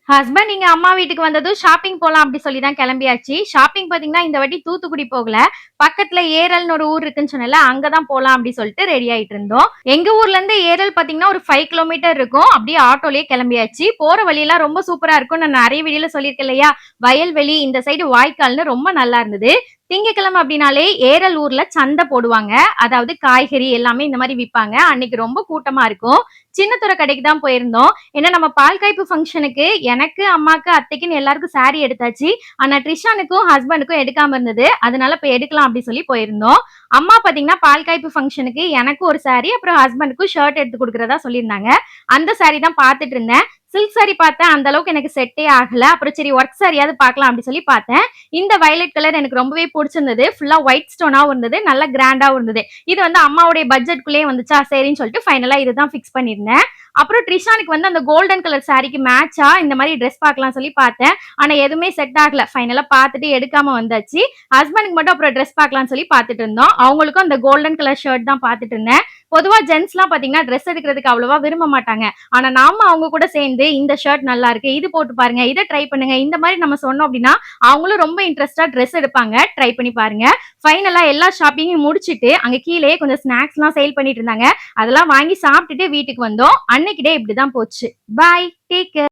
Husband இங்க அம்மா வீட்டுக்கு வந்ததும் ஷாப்பிங் போலாம் அப்படி சொல்லி தான் கிளம்பியாச்சு. ஷாப்பிங் பாத்தீங்கன்னா இந்த வாட்டி தூத்துக்குடி போகல. பக்கத்துல ஏரல்னு ஒரு ஊர் இருக்குன்னு சொன்னேன்ல, அங்கதான் போலாம் அப்படி சொல்லிட்டு ரெடி ஆயிட்டு இருந்தோம். எங்க ஊர்ல இருந்து ஏரல் பாத்தீங்கன்னா ஒரு 5 கிலோமீட்டர் இருக்கும். அப்படியே ஆட்டோலயே கிளம்பியாச்சு. போற வழியெல்லாம் ரொம்ப சூப்பரா இருக்கும். நான் நிறைய வீடியோல சொல்லியிருக்கேன் இல்லையா, வயல்வெளி இந்த சைடு வாய்க்கால்னு ரொம்ப நல்லா இருந்தது. திங்கக்கிழமை அப்படின்னாலே ஏரல் ஊர்ல சந்தை போடுவாங்க. அதாவது காய்கறி எல்லாமே இந்த மாதிரி விற்பாங்க. அன்னைக்கு ரொம்ப கூட்டமா இருக்கும். சின்னத்துறை கடைக்கு தான் போயிருந்தோம். ஏன்னா நம்ம பால் காய்ப்பு ஃபங்க்ஷனுக்கு எனக்கு, அம்மாக்கு, அத்தைக்குன்னு எல்லாருக்கும் saree எடுத்தாச்சு. ஆனா ட்ரிஷானுக்கும் ஹஸ்பண்டுக்கும் எடுக்காம இருந்தது. அதனால இப்ப எடுக்கலாம் அப்படி சொல்லி போயிருந்தோம். அம்மா பாத்தீங்கன்னா பால் காய்ப்பு ஃபங்க்ஷனுக்கு எனக்கு ஒரு saree, அப்புறம் ஹஸ்பண்டுக்கும் ஷர்ட் எடுத்து கொடுக்கறதா சொல்லியிருந்தாங்க. அந்த saree தான் பார்த்துட்டு இருந்தேன். சில்க் saree பார்த்தேன். அந்த அளவுக்கு எனக்கு செட்டே ஆகல. அப்புறம் சரி ஒர்க் சாரியாவது பார்க்கலாம் அப்படி சொல்லி பார்த்தேன். இந்த வயலட் கலர் எனக்கு ரொம்பவே பிடிச்சிருந்தது. ஃபுல்லா ஒயிட் ஸ்டோனாவும் இருந்தது. நல்லா கிராண்டாவும் இருந்தது. இது வந்து அம்மாவுடைய பட்ஜெட்குள்ளேயே வந்துச்சா, சரின்னு சொல்லிட்டு ஃபைனலா இதுதான் ஃபிக்ஸ் பண்ணியிருந்தேன். அப்புறம் ட்ரிஷானுக்கு வந்து அந்த கோல்டன் கலர் சாரிக்கு மேட்சா இந்த மாதிரி ட்ரெஸ் பார்க்கலாம் சொல்லி பார்த்தேன். ஆனா எதுவுமே செட் ஆகல. ஃபைனலா பார்த்துட்டு எடுக்காம வந்தாச்சு. ஹஸ்பண்டுக்கு மட்டும் அப்புறம் ட்ரெஸ் பார்க்கலாம்னு சொல்லி பார்த்துட்டு இருந்தோம். அவங்களுக்கும் அந்த கோல்டன் கலர் ஷர்ட் தான் பார்த்துட்டு இருந்தேன். பொதுவா ஜென்ஸ்லாம் பாத்தீங்கன்னா ட்ரெஸ் எடுக்கிறதுக்கு அவ்வளவா விரும்ப மாட்டாங்க. ஆனா நாம அவங்க கூட சேர்ந்து இந்த ஷர்ட் நல்லா இருக்கு, இது போட்டு பாருங்க, இதை ட்ரை பண்ணுங்க, இந்த மாதிரி நம்ம சொன்னோம் அப்படின்னா அவங்களும் ரொம்ப இன்ட்ரெஸ்டா ட்ரெஸ் எடுப்பாங்க. ட்ரை பண்ணி பாருங்க. ஃபைனலா எல்லா ஷாப்பிங்கும் முடிச்சிட்டு அங்க கீழே கொஞ்சம் ஸ்நாக்ஸ் எல்லாம் சேல் பண்ணிட்டு இருந்தாங்க. அதெல்லாம் வாங்கி சாப்பிட்டுட்டு வீட்டுக்கு வந்தோம். அன்னைக்கு டே இப்படிதான் போச்சு. பாய், டேக் கேர்.